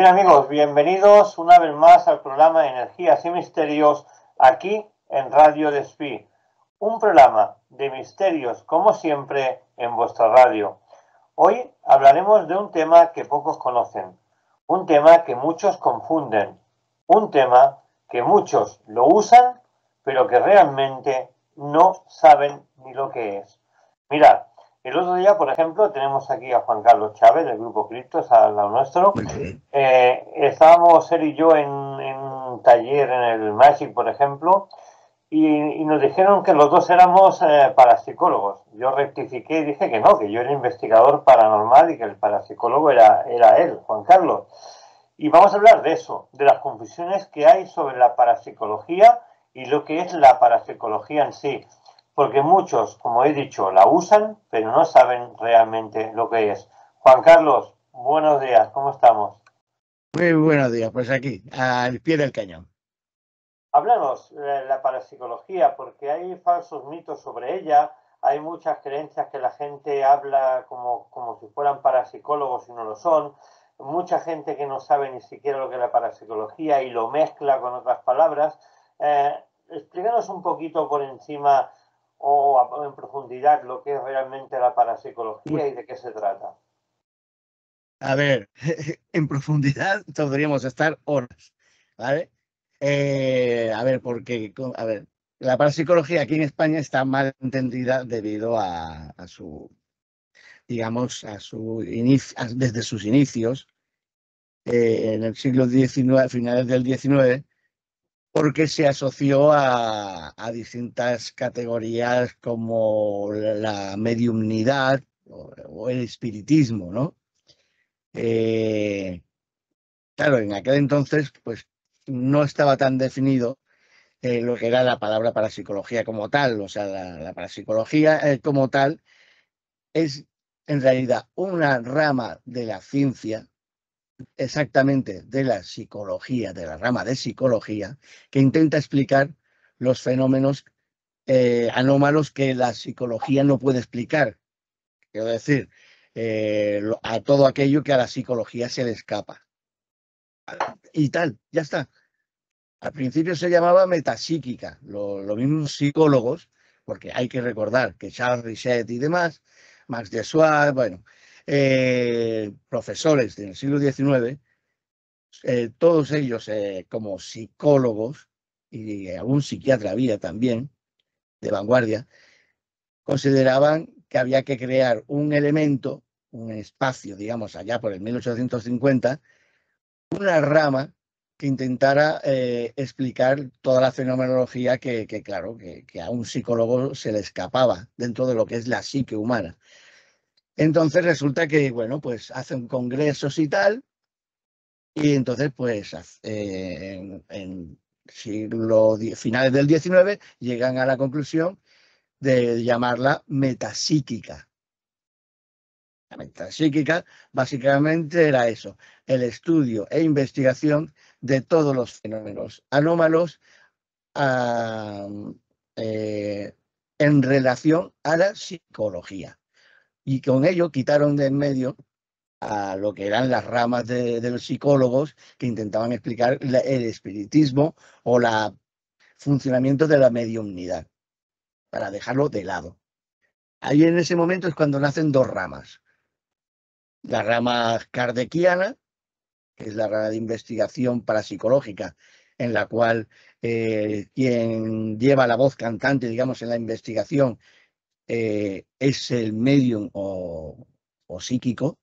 Bien amigos, bienvenidos una vez más al programa Energías y Misterios aquí en Radio Despí. Un programa de misterios como siempre en vuestra radio. Hoy hablaremos de un tema que pocos conocen, un tema que muchos confunden, un tema que muchos lo usan pero que realmente no saben ni lo que es. Mirad, el otro día, por ejemplo, tenemos aquí a Juan Carlos Chávez del Grupo Criptos al lado nuestro. Estábamos él y yo en un taller en el Magic, por ejemplo, y nos dijeron que los dos éramos parapsicólogos. Yo rectifiqué y dije que no, que yo era investigador paranormal y que el parapsicólogo era él, Juan Carlos. Y vamos a hablar de eso, de las confusiones que hay sobre la parapsicología y lo que es la parapsicología en sí. Porque muchos, como he dicho, la usan, pero no saben realmente lo que es. Juan Carlos, buenos días, ¿cómo estamos? Muy buenos días, pues aquí, al pie del cañón. Háblanos de la parapsicología, porque hay falsos mitos sobre ella, hay muchas creencias que la gente habla como si fueran parapsicólogos y no lo son, mucha gente que no sabe ni siquiera lo que es la parapsicología y lo mezcla con otras palabras. Explícanos un poquito por encima o en profundidad lo que es realmente la parapsicología y de qué se trata. A ver, en profundidad podríamos estar horas, ¿vale? A ver, la parapsicología aquí en España está mal entendida debido a su, digamos, a su inicio, desde sus inicios, en el siglo XIX, a finales del XIX, porque se asoció a distintas categorías como la mediumnidad o el espiritismo, ¿no? Claro, en aquel entonces, pues no estaba tan definido lo que era la palabra parapsicología como tal. O sea, la parapsicología como tal es en realidad una rama de la ciencia, exactamente de la psicología, de la rama de psicología, que intenta explicar los fenómenos anómalos que la psicología no puede explicar. Quiero decir, a todo aquello que a la psicología se le escapa. Y tal, ya está. Al principio se llamaba metapsíquica, los mismos psicólogos, porque hay que recordar que Charles Richet y demás, Max de Suard, bueno, profesores del siglo XIX, todos ellos como psicólogos, y algún psiquiatra había también, de vanguardia, consideraban que había que crear un elemento, un espacio, digamos, allá por el 1850, una rama que intentara explicar toda la fenomenología claro, que a un psicólogo se le escapaba dentro de lo que es la psique humana. Entonces resulta que, bueno, pues hacen congresos y tal, y entonces, pues, en finales del XIX llegan a la conclusión de llamarla metapsíquica. La metapsíquica básicamente era eso, el estudio e investigación de todos los fenómenos anómalos en relación a la psicología. Y con ello quitaron de en medio a lo que eran las ramas de los psicólogos que intentaban explicar el espiritismo o el funcionamiento de la mediumnidad, para dejarlo de lado. Ahí en ese momento es cuando nacen dos ramas. La rama kardeciana, que es la rama de investigación parapsicológica, en la cual quien lleva la voz cantante, digamos, en la investigación es el medium o psíquico,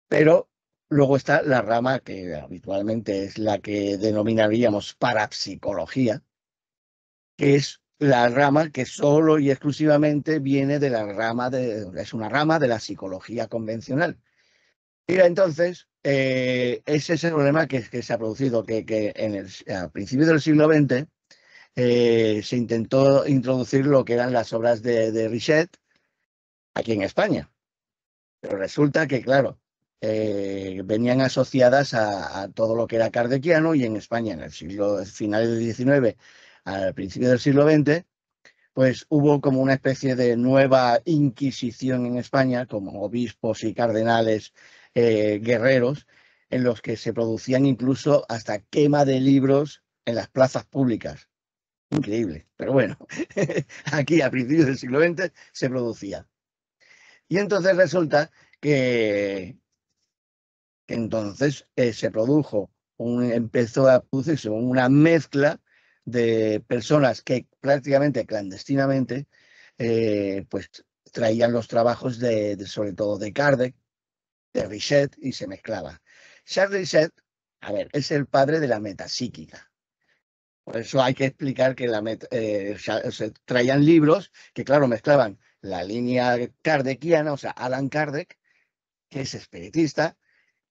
pero luego está la rama que habitualmente es la que denominaríamos parapsicología, que es la rama que solo y exclusivamente viene de la rama es una rama de la psicología convencional. Y entonces, ese es el problema que se ha producido, que a principios del siglo XX se intentó introducir lo que eran las obras de Richet aquí en España. Pero resulta que, claro, venían asociadas a todo lo que era kardeciano, y en España, en el finales del XIX, al principio del siglo XX, pues hubo como una especie de nueva inquisición en España, como obispos y cardenales guerreros en los que se producían incluso hasta quema de libros en las plazas públicas. Increíble, pero bueno, aquí a principios del siglo XX se producía. Y entonces resulta que entonces se produjo, empezó a producirse una mezcla de personas que prácticamente clandestinamente pues traían los trabajos sobre todo de Kardec, de Richet, y se mezclaba. Charles Richet, a ver, es el padre de la metapsíquica. Por eso hay que explicar que se traían libros que, claro, mezclaban la línea kardeciana, o sea, Alan Kardec, que es espiritista,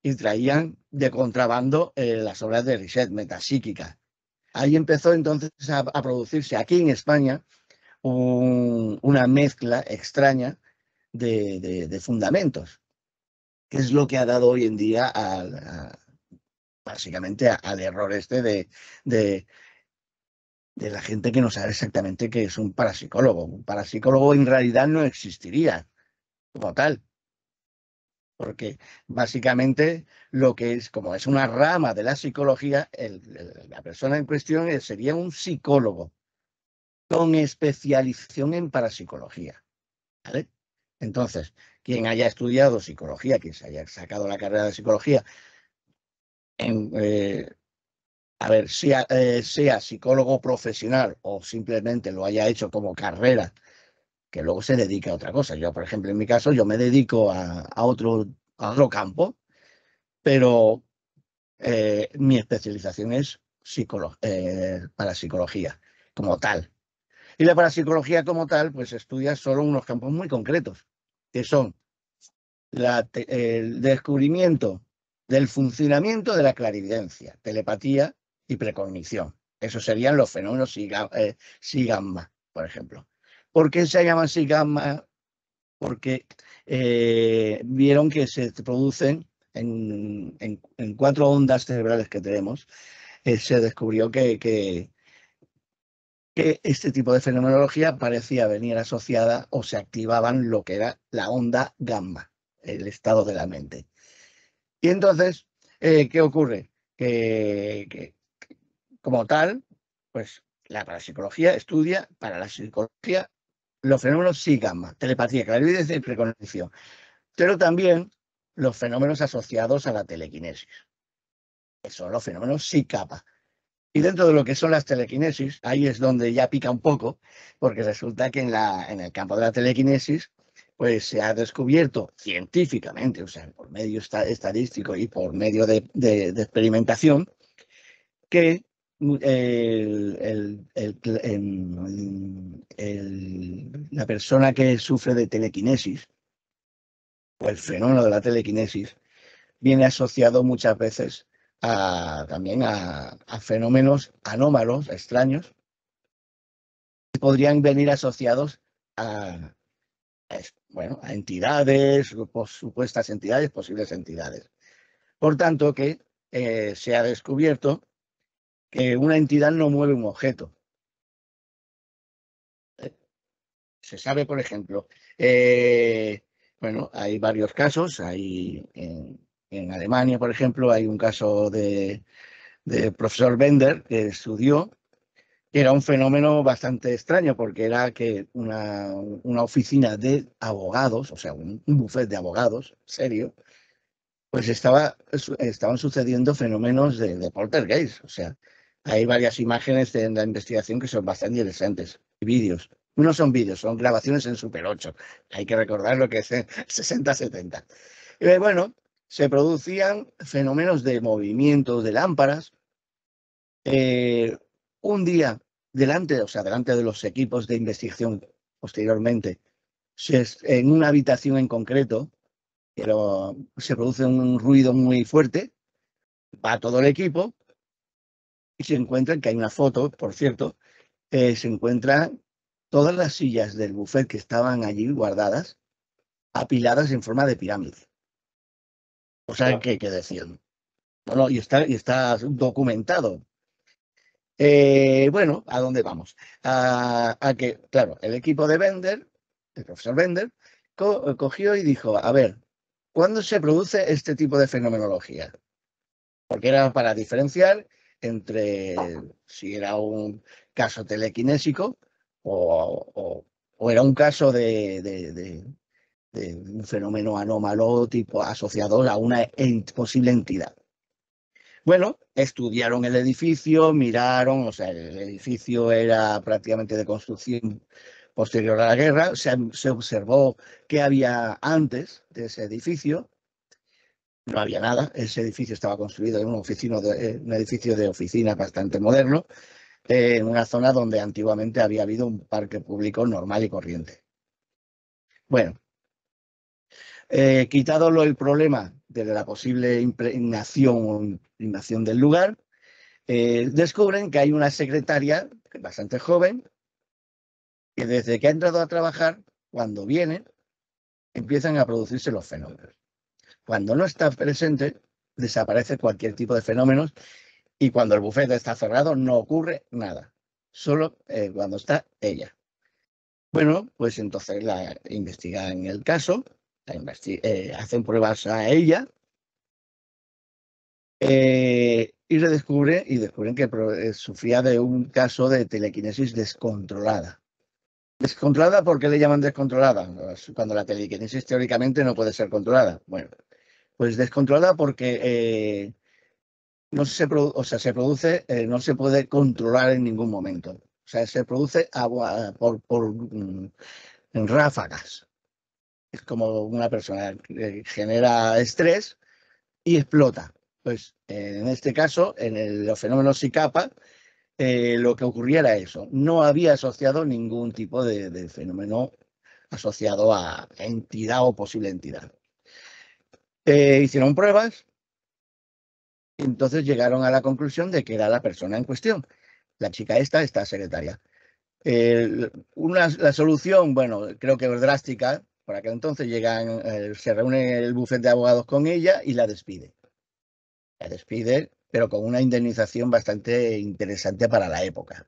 y traían de contrabando las obras de Richet, metapsíquica. Ahí empezó entonces a producirse aquí en España una mezcla extraña de fundamentos, que es lo que ha dado hoy en día básicamente al error este de la gente que no sabe exactamente qué es un parapsicólogo. Un parapsicólogo en realidad no existiría como tal, porque básicamente lo que es, como es una rama de la psicología, la persona en cuestión sería un psicólogo con especialización en parapsicología, ¿vale? Entonces, quien haya estudiado psicología, quien se haya sacado la carrera de psicología, a ver, sea psicólogo profesional o simplemente lo haya hecho como carrera, que luego se dedica a otra cosa. Yo, por ejemplo, en mi caso, yo me dedico a otro campo, pero mi especialización es parapsicología como tal. Y la parapsicología como tal, pues estudia solo unos campos muy concretos, que son el descubrimiento del funcionamiento de la clarividencia, telepatía y precognición. Esos serían los fenómenos psi-gamma, por ejemplo. ¿Por qué se llaman psi-gamma? Porque vieron que se producen en 4 ondas cerebrales que tenemos. Se descubrió que este tipo de fenomenología parecía venir asociada o se activaban lo que era la onda gamma, el estado de la mente. Y entonces, ¿qué ocurre? Que como tal, pues la parapsicología estudia para la psicología los fenómenos psi gamma, telepatía, clarividencia y precognición, pero también los fenómenos asociados a la telequinesis, que son los fenómenos psi kappa. Y dentro de lo que son las telequinesis, ahí es donde ya pica un poco, porque resulta que en el campo de la telequinesis, pues se ha descubierto científicamente, o sea, por medio estadístico y por medio de experimentación, que la persona que sufre de telequinesis, o el fenómeno de la telequinesis, viene asociado muchas veces también a fenómenos anómalos, extraños, que podrían venir asociados a, a entidades, supuestas entidades, posibles entidades. Por tanto, que se ha descubierto que una entidad no mueve un objeto. Se sabe, por ejemplo, bueno, hay varios casos, hay en Alemania, por ejemplo, hay un caso del profesor Bender que estudió, que era un fenómeno bastante extraño porque era que una oficina de abogados, o sea, un bufete de abogados serio, pues estaban sucediendo fenómenos de poltergeist. O sea, hay varias imágenes en la investigación que son bastante interesantes, y vídeos. No son vídeos, son grabaciones en Super 8. Hay que recordar lo que es en 60-70. Bueno, se producían fenómenos de movimiento de lámparas. Un día, delante de los equipos de investigación posteriormente, en una habitación en concreto, pero se produce un ruido muy fuerte, va todo el equipo y se encuentran, que hay una foto, por cierto, se encuentran todas las sillas del buffet que estaban allí guardadas, apiladas en forma de pirámide. O sea, ¿qué decían? Bueno, y está documentado. Bueno, ¿a dónde vamos? A que, claro, el equipo de Bender, el profesor Bender, cogió y dijo, a ver, ¿cuándo se produce este tipo de fenomenología? Porque era para diferenciar entre si era un caso telequinésico o era un caso de un fenómeno anómalo tipo asociado a una posible entidad. Bueno, estudiaron el edificio, miraron, o sea, el edificio era prácticamente de construcción posterior a la guerra, se observó qué había antes de ese edificio. No había nada, ese edificio estaba construido en un edificio de oficinas bastante moderno, en una zona donde antiguamente había habido un parque público normal y corriente. Bueno, quitado el problema de la posible impregnación del lugar, descubren que hay una secretaria bastante joven que desde que ha entrado a trabajar, cuando viene, empiezan a producirse los fenómenos. Cuando no está presente, desaparece cualquier tipo de fenómenos y cuando el bufete está cerrado no ocurre nada, solo cuando está ella. Bueno, pues entonces la investigan el caso, hacen pruebas a ella y descubren que sufría de un caso de telequinesis descontrolada. ¿Descontrolada? ¿Por qué le llaman descontrolada? Cuando la telequinesis teóricamente no puede ser controlada. Bueno, pues descontrolada porque no se, o sea, se produce, no se puede controlar en ningún momento. O sea, se produce en ráfagas. Es como una persona que genera estrés y explota. Pues en este caso, los fenómenos Psi-Kappa, lo que ocurría era eso. No había asociado ningún tipo de fenómeno asociado a entidad o posible entidad. Hicieron pruebas y entonces llegaron a la conclusión de que era la persona en cuestión. La chica esta secretaria. La solución, bueno, creo que es drástica. Por aquel entonces se reúne el bufete de abogados con ella y la despide. La despide, pero con una indemnización bastante interesante para la época.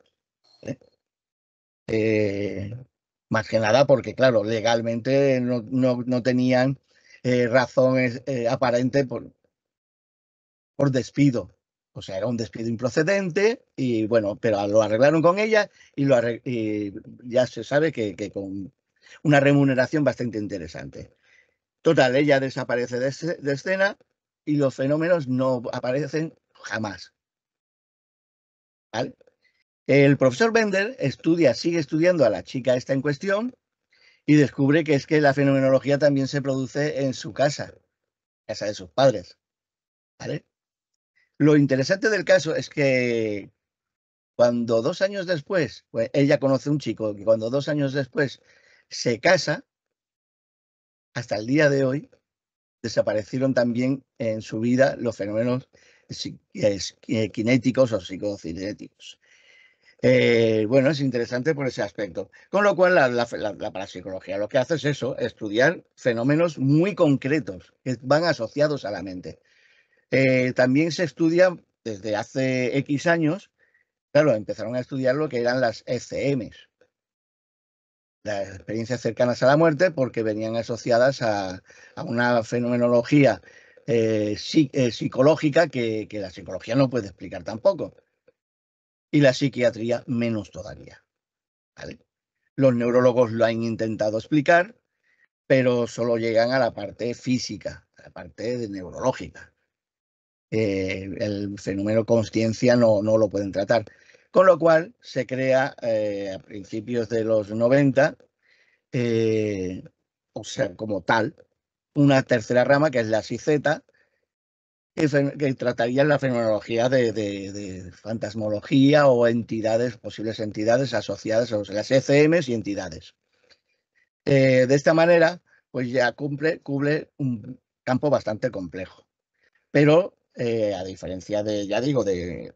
Más que nada porque, claro, legalmente no tenían razones aparentes por despido. O sea, era un despido improcedente y bueno, pero lo arreglaron con ella y ya se sabe que con una remuneración bastante interesante. Total, ella desaparece de escena y los fenómenos no aparecen jamás. ¿Vale? El profesor Bender sigue estudiando a la chica esta en cuestión y descubre que es que la fenomenología también se produce en su casa de sus padres. ¿Vale? Lo interesante del caso es que cuando 2 años después, pues ella conoce a un chico que cuando 2 años después se casa, hasta el día de hoy, desaparecieron también en su vida los fenómenos cinéticos o psicocinéticos. Bueno, es interesante por ese aspecto. Con lo cual, la parapsicología lo que hace es eso, estudiar fenómenos muy concretos que van asociados a la mente. También se estudia desde hace X años, claro, empezaron a estudiar lo que eran las ECMs, las experiencias cercanas a la muerte, porque venían asociadas a una fenomenología psicológica que la psicología no puede explicar tampoco. Y la psiquiatría menos todavía. ¿Vale? Los neurólogos lo han intentado explicar, pero solo llegan a la parte física, a la parte neurológica. El fenómeno consciencia no lo pueden tratar. Con lo cual se crea a principios de los 90, o sea, como tal, una tercera rama que es la SIZ, que trataría la fenomenología de fantasmología o posibles entidades asociadas a las ECMs y entidades. De esta manera, pues ya cubre un campo bastante complejo. Pero a diferencia ya digo, de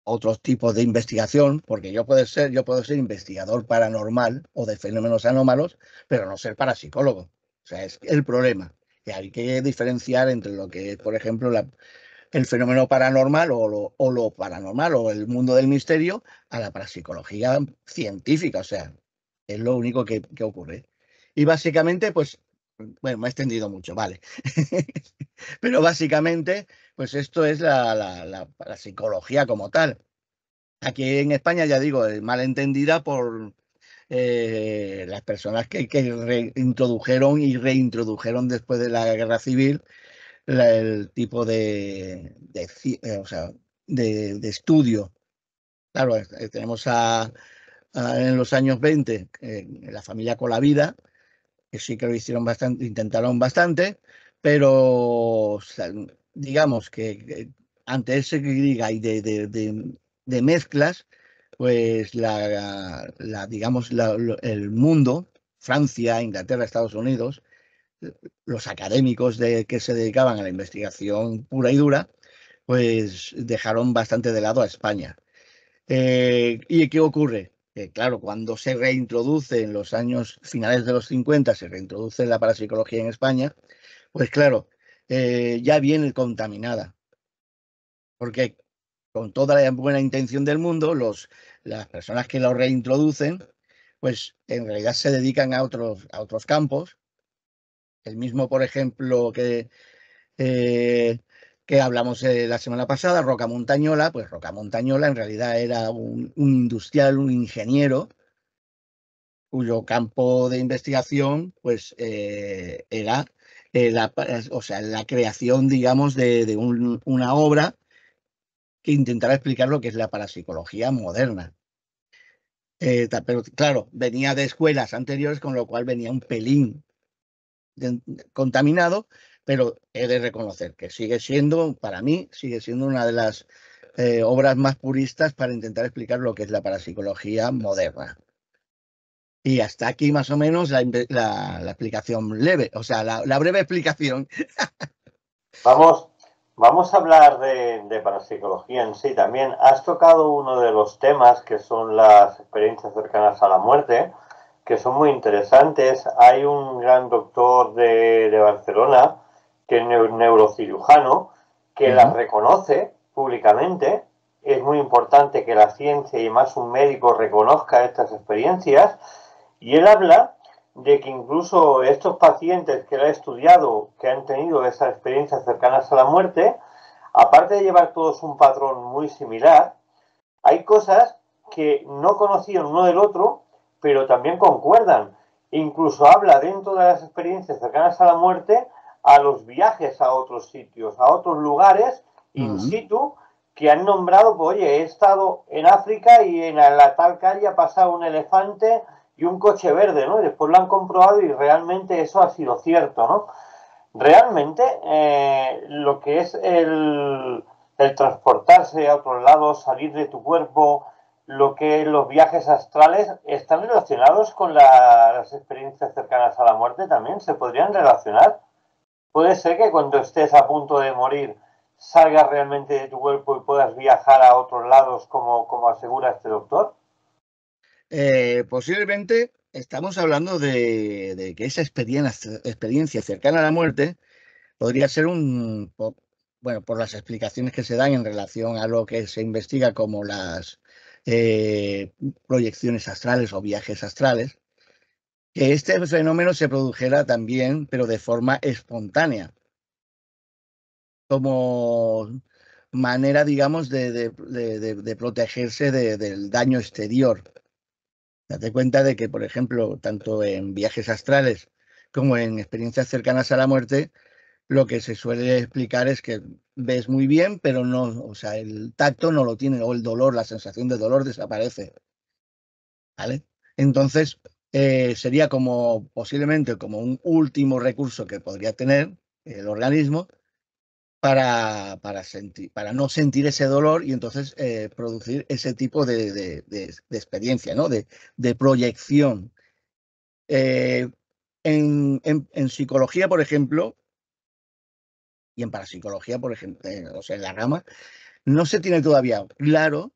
otros tipos de investigación, porque yo puedo ser investigador paranormal o de fenómenos anómalos, pero no ser parapsicólogo. O sea, es el problema. Que hay que diferenciar entre lo que es, por ejemplo, el fenómeno paranormal o lo paranormal o el mundo del misterio a la parapsicología científica. O sea, es lo único que ocurre. Y básicamente, pues, Bueno, me he extendido mucho, vale. Pero básicamente, pues esto es la psicología como tal. Aquí en España, ya digo, es mal entendida por las personas que introdujeron y reintrodujeron después de la Guerra Civil el tipo o sea, de estudio. Claro, tenemos en los años 20 la familia Colavida, que sí que lo hicieron bastante, intentaron bastante, pero o sea, digamos que ante ese diga y de mezclas, pues digamos, el mundo, Francia, Inglaterra, Estados Unidos, los académicos que se dedicaban a la investigación pura y dura, pues dejaron bastante de lado a España. ¿Y qué ocurre? Claro, cuando se reintroduce en los años finales de los 50, se reintroduce la parapsicología en España, pues claro, ya viene contaminada, porque con toda la buena intención del mundo, las personas que lo reintroducen, pues en realidad se dedican a otros campos. El mismo, por ejemplo, eh, que hablamos la semana pasada, Roca Montañola, pues Roca Montañola en realidad era un industrial, un ingeniero, cuyo campo de investigación pues era o sea, la creación, digamos, de una obra que intentara explicar lo que es la parapsicología moderna. Pero claro, venía de escuelas anteriores, con lo cual venía un pelín contaminado, pero he de reconocer que sigue siendo, para mí, sigue siendo una de las obras más puristas para intentar explicar lo que es la parapsicología moderna. Y hasta aquí más o menos la explicación leve, o sea, la breve explicación. Vamos a hablar de parapsicología en sí. También has tocado uno de los temas que son las experiencias cercanas a la muerte, que son muy interesantes. Hay un gran doctor de Barcelona, que es neurocirujano, que las reconoce públicamente. Es muy importante que la ciencia y más un médico reconozca estas experiencias. Y él habla de que incluso estos pacientes que él ha estudiado, que han tenido esas experiencias cercanas a la muerte, aparte de llevar todos un patrón muy similar, hay cosas que no conocían uno del otro, pero también concuerdan. Incluso habla dentro de las experiencias cercanas a la muerte a los viajes a otros sitios, a otros lugares in situ, que han nombrado, pues, oye, he estado en África y en la tal calle ha pasado un elefante y un coche verde, ¿no? Y después lo han comprobado y realmente eso ha sido cierto, ¿no? Realmente lo que es el transportarse a otros lados, salir de tu cuerpo, lo que los viajes astrales, ¿están relacionados con las experiencias cercanas a la muerte también? ¿Se podrían relacionar? ¿Puede ser que cuando estés a punto de morir salgas realmente de tu cuerpo y puedas viajar a otros lados como asegura este doctor? Posiblemente estamos hablando de que esa experiencia cercana a la muerte podría ser bueno, por las explicaciones que se dan en relación a lo que se investiga como las eh, proyecciones astrales o viajes astrales, que este fenómeno se produjera también, pero de forma espontánea, como manera, digamos, de protegerse del daño exterior. Date cuenta de que, por ejemplo, tanto en viajes astrales como en experiencias cercanas a la muerte, lo que se suele explicar es que ves muy bien, pero no, o sea, el tacto no lo tiene, o el dolor, la sensación de dolor desaparece, ¿vale? Entonces, sería como posiblemente como un último recurso que podría tener el organismo para no sentir ese dolor y entonces producir ese tipo de experiencia, ¿no? De proyección. Eh, en psicología, por ejemplo, y en parapsicología, por ejemplo, o sea, en la rama, no se tiene todavía claro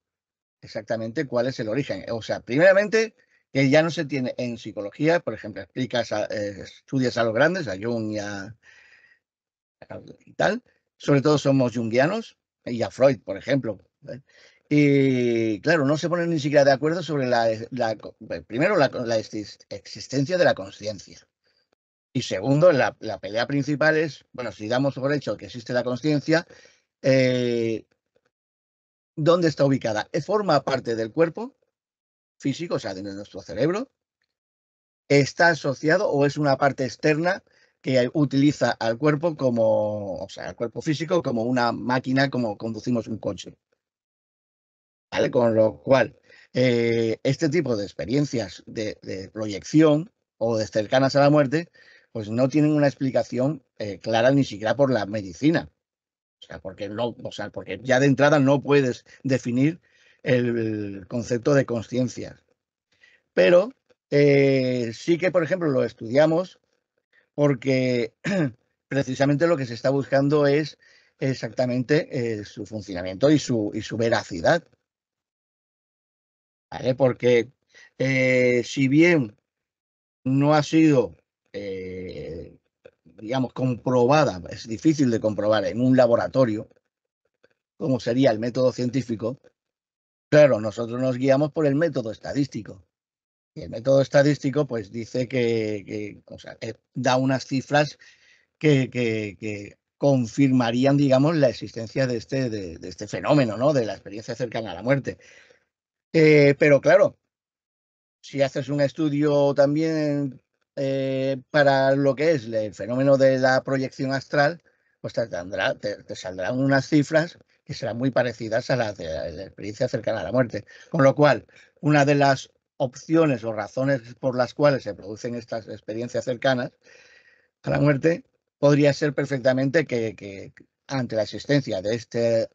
exactamente cuál es el origen. O sea, primeramente, que ya no se tiene en psicología, por ejemplo, estudias a los grandes, a Jung y tal, sobre todo somos junguianos, y a Freud, por ejemplo. Y claro, no se ponen ni siquiera de acuerdo sobre primero la existencia de la conciencia. Y segundo, la pelea principal es, bueno, si damos por hecho que existe la consciencia, ¿dónde está ubicada? ¿Forma parte del cuerpo físico, o sea, de nuestro cerebro? ¿Está asociado o es una parte externa que utiliza al cuerpo como, o sea, al cuerpo físico como una máquina, como conducimos un coche? ¿Vale? Con lo cual, este tipo de experiencias de proyección o de cercanas a la muerte, pues no tienen una explicación clara ni siquiera por la medicina. O sea, porque no, o sea, porque ya de entrada no puedes definir el concepto de conciencia. Pero sí que, por ejemplo, lo estudiamos porque precisamente lo que se está buscando es exactamente su funcionamiento y su veracidad. ¿Vale? Porque si bien no ha sido, digamos, comprobada, es difícil de comprobar en un laboratorio, como sería el método científico, claro, nosotros nos guiamos por el método estadístico. Y el método estadístico, pues dice o sea, da unas cifras que confirmarían, digamos, la existencia de este fenómeno, ¿no? De la experiencia cercana a la muerte. Pero claro, si haces un estudio también para lo que es el fenómeno de la proyección astral, pues te saldrán unas cifras que serán muy parecidas a las de la experiencia cercana a la muerte. Con lo cual, una de las opciones o razones por las cuales se producen estas experiencias cercanas a la muerte podría ser perfectamente que ante la existencia de este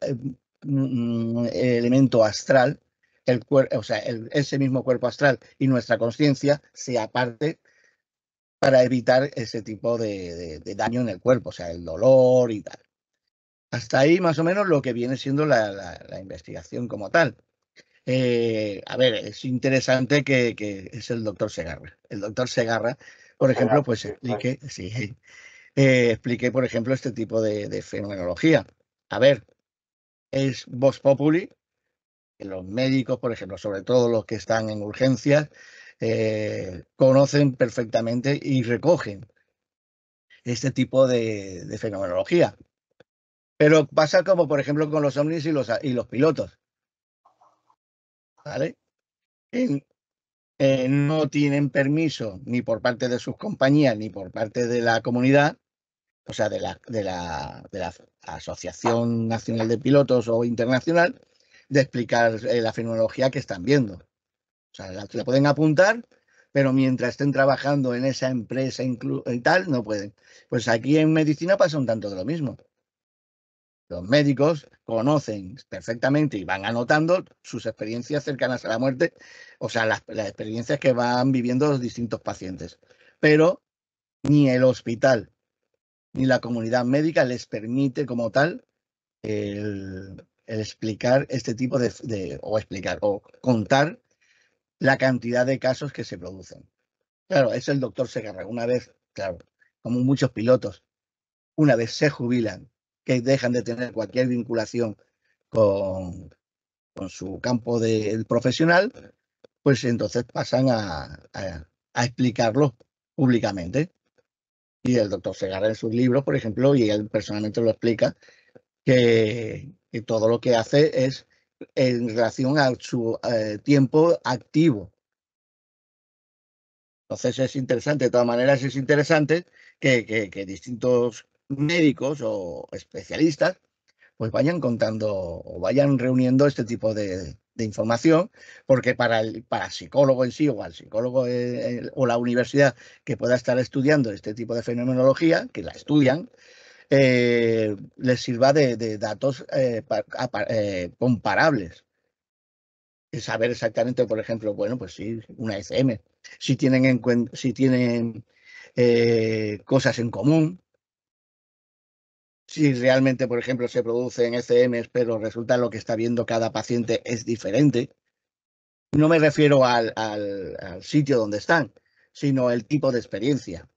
elemento astral, o sea, ese mismo cuerpo astral y nuestra conciencia se aparte para evitar ese tipo de daño en el cuerpo, o sea, el dolor y tal. Hasta ahí más o menos lo que viene siendo la investigación como tal. A ver, es interesante que es el doctor Segarra. El doctor Segarra, por ejemplo, pues explique, sí, expliqué, por ejemplo, este tipo de fenomenología. A ver, es Vox Populi, que los médicos, por ejemplo, sobre todo los que están en urgencias, conocen perfectamente y recogen este tipo de fenomenología. Pero pasa como, por ejemplo, con los ovnis y los pilotos, ¿vale? En- no tienen permiso ni por parte de sus compañías ni por parte de la comunidad, o sea, de la Asociación Nacional de Pilotos o Internacional, de explicar la fenomenología que están viendo. O sea, la pueden apuntar, pero mientras estén trabajando en esa empresa y tal, no pueden. Pues aquí en medicina pasa un tanto de lo mismo. Los médicos conocen perfectamente y van anotando sus experiencias cercanas a la muerte, o sea, las experiencias que van viviendo los distintos pacientes. Pero ni el hospital ni la comunidad médica les permite como tal el explicar este tipo o explicar o contar la cantidad de casos que se producen. Claro, es el doctor Segarra. Una vez, claro, como muchos pilotos, una vez se jubilan, que dejan de tener cualquier vinculación con, con su campo profesional, pues entonces pasan a explicarlo públicamente. Y el doctor Segarra en sus libros, por ejemplo, y él personalmente lo explica, que todo lo que hace es en relación a su tiempo activo. Entonces es interesante, de todas maneras es interesante que distintos médicos o especialistas pues vayan contando o vayan reuniendo este tipo de información, porque para el psicólogo en sí o al psicólogo o la universidad que pueda estar estudiando este tipo de fenomenología, que la estudian, les sirva de datos comparables. Saber exactamente, por ejemplo, bueno, pues sí, una ECM, si tienen cosas en común, si realmente, por ejemplo, se producen ECMs, pero resulta lo que está viendo cada paciente es diferente. No me refiero al sitio donde están, sino el tipo de experiencia.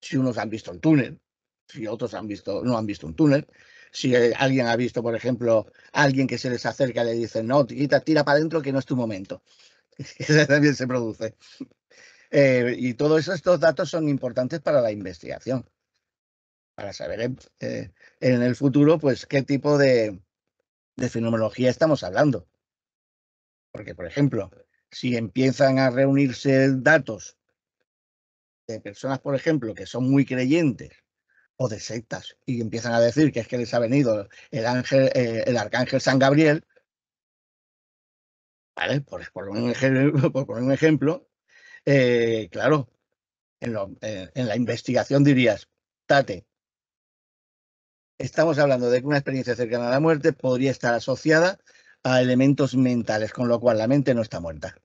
Si unos han visto el túnel, si otros no han visto un túnel, si alguien ha visto, por ejemplo, a alguien que se les acerca y le dice, no, tira para adentro que no es tu momento. Eso también se produce. Y todos estos datos son importantes para la investigación, para saber en el futuro, pues, qué tipo de fenomenología estamos hablando. Porque, por ejemplo, si empiezan a reunirse datos de personas, por ejemplo, que son muy creyentes o de sectas y empiezan a decir que es que les ha venido el arcángel San Gabriel, ¿vale? Por poner un ejemplo, claro, en la investigación dirías, Tate, estamos hablando de que una experiencia cercana a la muerte podría estar asociada a elementos mentales, con lo cual la mente no está muerta.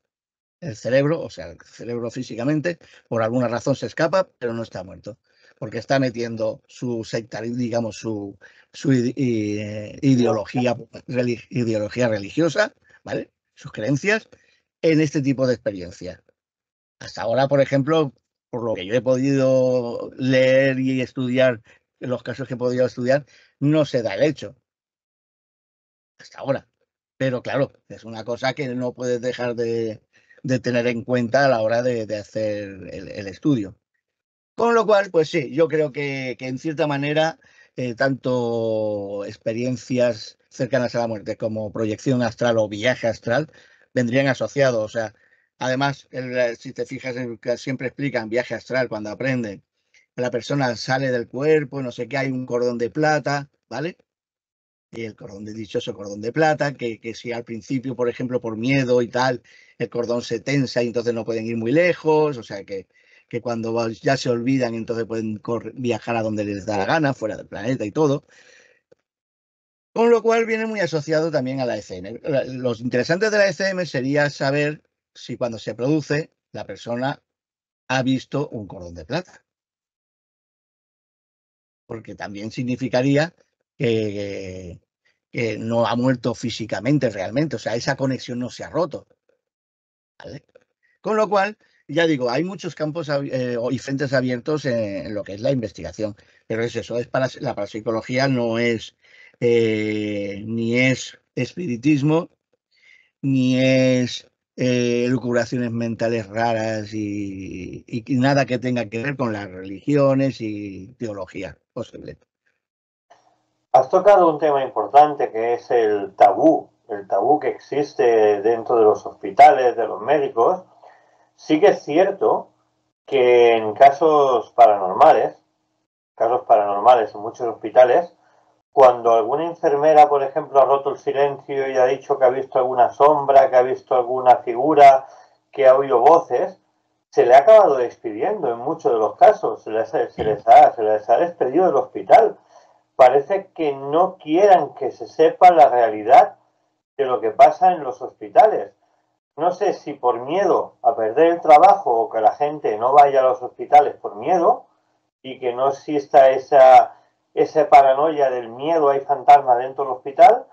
El cerebro, o sea, el cerebro físicamente, por alguna razón se escapa, pero no está muerto, porque está metiendo su sectarismo, digamos, su ideología religiosa, ¿vale? Sus creencias en este tipo de experiencias. Hasta ahora, por ejemplo, por lo que yo he podido leer y estudiar, en los casos que he podido estudiar, no se da el hecho. Hasta ahora. Pero claro, es una cosa que no puedes dejar de tener en cuenta a la hora de hacer el estudio. Con lo cual, pues sí, yo creo que en cierta manera, tanto experiencias cercanas a la muerte como proyección astral o viaje astral vendrían asociados. O sea, además, si te fijas, que siempre explican viaje astral cuando aprenden, la persona sale del cuerpo, no sé qué, hay un cordón de plata, ¿vale? Y el dichoso cordón de plata, que si al principio, por ejemplo, por miedo y tal, el cordón se tensa y entonces no pueden ir muy lejos, o sea que cuando ya se olvidan, entonces pueden viajar a donde les da la gana, fuera del planeta y todo. Con lo cual viene muy asociado también a la ECM. Lo interesante de la ECM sería saber si cuando se produce la persona ha visto un cordón de plata. Porque también significaría que no ha muerto físicamente realmente, o sea, esa conexión no se ha roto, ¿vale? Con lo cual, ya digo, hay muchos campos y frentes abiertos en lo que es la investigación, pero es eso, la parapsicología no es ni es espiritismo, ni es lucubraciones mentales raras y nada que tenga que ver con las religiones y teología posible. Has tocado un tema importante que es el tabú que existe dentro de los hospitales, de los médicos. Sí que es cierto que en casos paranormales en muchos hospitales, cuando alguna enfermera, por ejemplo, ha roto el silencio y ha dicho que ha visto alguna sombra, que ha visto alguna figura, que ha oído voces, se le ha acabado despidiendo en muchos de los casos, se les ha despedido del hospital. Parece que no quieran que se sepa la realidad de lo que pasa en los hospitales. No sé si por miedo a perder el trabajo o que la gente no vaya a los hospitales por miedo y que no exista esa paranoia del miedo, hay fantasmas dentro del hospital,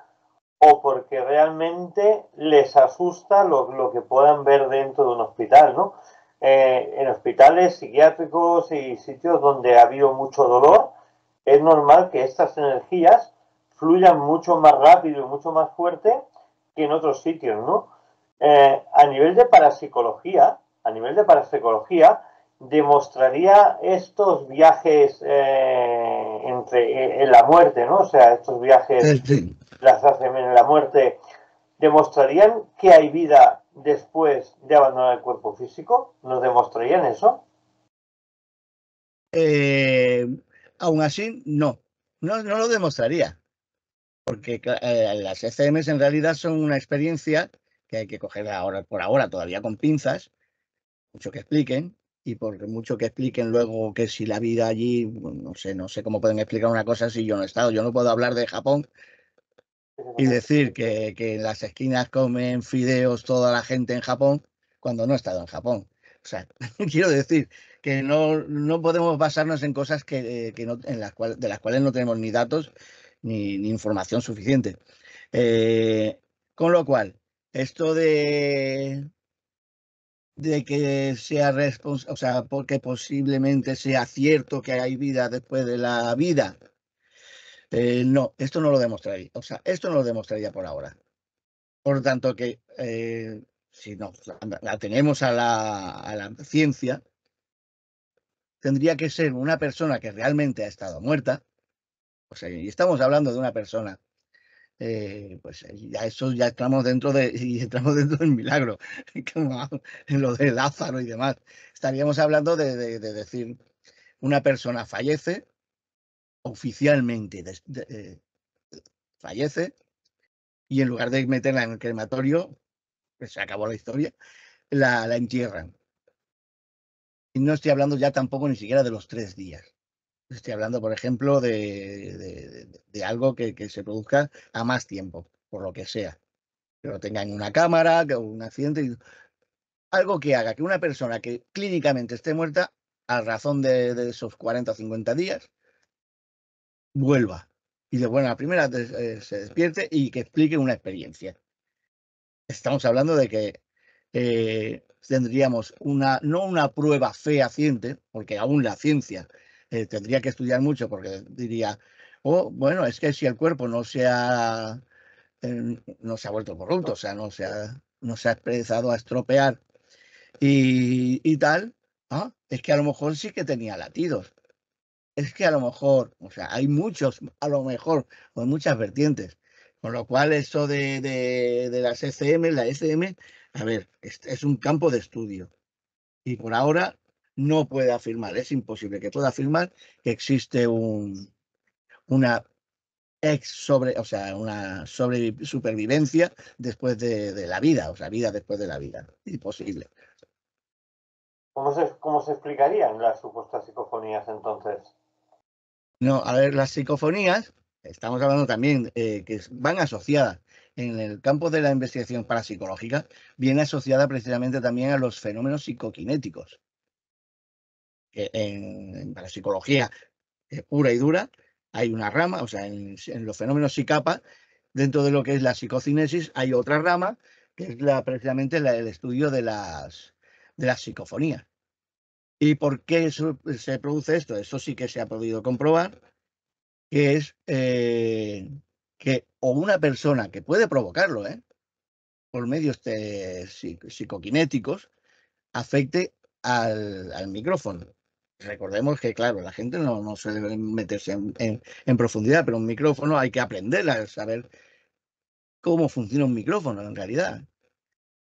o porque realmente les asusta lo que puedan ver dentro de un hospital, ¿no? En hospitales psiquiátricos y sitios donde ha habido mucho dolor, es normal que estas energías fluyan mucho más rápido y mucho más fuerte que en otros sitios, ¿no? A nivel de parapsicología, demostraría estos viajes en la muerte, ¿no? O sea, estos viajes, Sí. las hacen en la muerte, ¿demostrarían que hay vida después de abandonar el cuerpo físico? ¿Nos demostrarían eso? Aún así, no lo demostraría, porque las ECMs en realidad son una experiencia que hay que coger ahora, por ahora todavía con pinzas, mucho que expliquen, y por mucho que expliquen luego que si la vida allí, no sé cómo pueden explicar una cosa si yo no he estado, yo no puedo hablar de Japón y decir que en las esquinas comen fideos toda la gente en Japón cuando no he estado en Japón. O sea, quiero decir que no podemos basarnos en cosas de las cuales no tenemos ni datos ni información suficiente. Con lo cual, esto de que sea responsable, o sea, porque posiblemente sea cierto que hay vida después de la vida, no, esto no lo demostraría. O sea, esto no lo demostraría por ahora. Por lo tanto, que si nos atenemos a la ciencia, tendría que ser una persona que realmente ha estado muerta. O sea, y estamos hablando de una persona, pues ya eso ya entramos dentro del milagro, como en lo de Lázaro y demás. Estaríamos hablando de decir, una persona fallece, oficialmente fallece, y en lugar de meterla en el crematorio, pues se acabó la historia, la entierran. Y no estoy hablando ya tampoco ni siquiera de los 3 días. Estoy hablando, por ejemplo, de algo que se produzca a más tiempo, por lo que sea. Que lo tenga en una cámara, que un accidente, algo que haga que una persona que clínicamente esté muerta, a razón de esos 40 o 50 días, vuelva. Y de buena primera se despierte y que explique una experiencia. Estamos hablando de que tendríamos no una prueba fehaciente, porque aún la ciencia tendría que estudiar mucho, porque diría, oh, bueno, es que si el cuerpo no se ha vuelto corrupto, o sea, no se ha empezado a estropear y tal, es que a lo mejor sí que tenía latidos. Es que a lo mejor, o sea, hay muchos, a lo mejor, o muchas vertientes. Con lo cual, eso de las ECM, la SM, a ver, es un campo de estudio. Y por ahora no puede afirmar, es imposible que pueda afirmar que existe una o sea, una supervivencia después de la vida, o sea, vida después de la vida. Imposible. ¿Cómo se explicarían las supuestas psicofonías entonces? No, a ver, las psicofonías, estamos hablando también que van asociadas en el campo de la investigación parapsicológica, viene asociada precisamente también a los fenómenos psicoquinéticos. Que en parapsicología pura y dura hay una rama, o sea, en los fenómenos psicapa, dentro de lo que es la psicocinesis, hay otra rama que es precisamente el estudio de las psicofonías. ¿Y por qué se produce esto? Eso sí que se ha podido comprobar, que es que o una persona que puede provocarlo, por medios psicoquinéticos, afecte al micrófono. Recordemos que, claro, la gente no suele meterse en profundidad, pero un micrófono hay que aprender a saber cómo funciona un micrófono en realidad,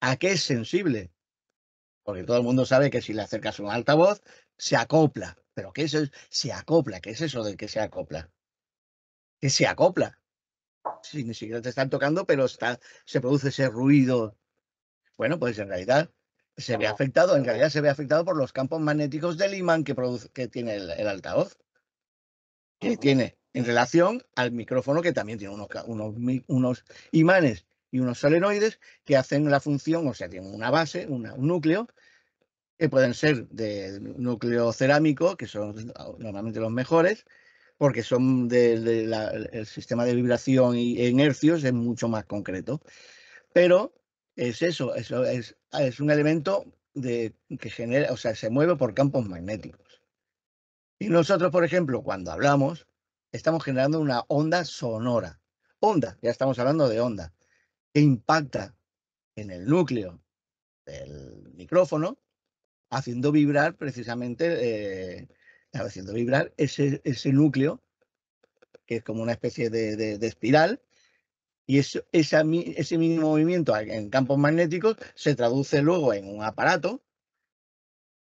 a qué es sensible, porque todo el mundo sabe que si le acercas un altavoz, se acopla. ¿Pero qué es eso? Se acopla. ¿Qué es eso de que se acopla? Que se acopla. Si ni siquiera te están tocando, pero se produce ese ruido. Bueno, pues en realidad en realidad se ve afectado por los campos magnéticos del imán que tiene el altavoz, que tiene en relación al micrófono, que también tiene unos imanes y unos solenoides que hacen la función, o sea, tienen una base, un núcleo, que pueden ser de núcleo cerámico, que son normalmente los mejores, porque son el sistema de vibración e inercios es mucho más concreto. Pero eso es un elemento que genera, o sea, se mueve por campos magnéticos. Y nosotros, por ejemplo, cuando hablamos, estamos generando una onda sonora. Onda, ya estamos hablando de onda, que impacta en el núcleo del micrófono, haciendo vibrar precisamente, haciendo vibrar ese núcleo, que es como una especie de espiral. Y ese mínimo movimiento en campos magnéticos se traduce luego en un aparato,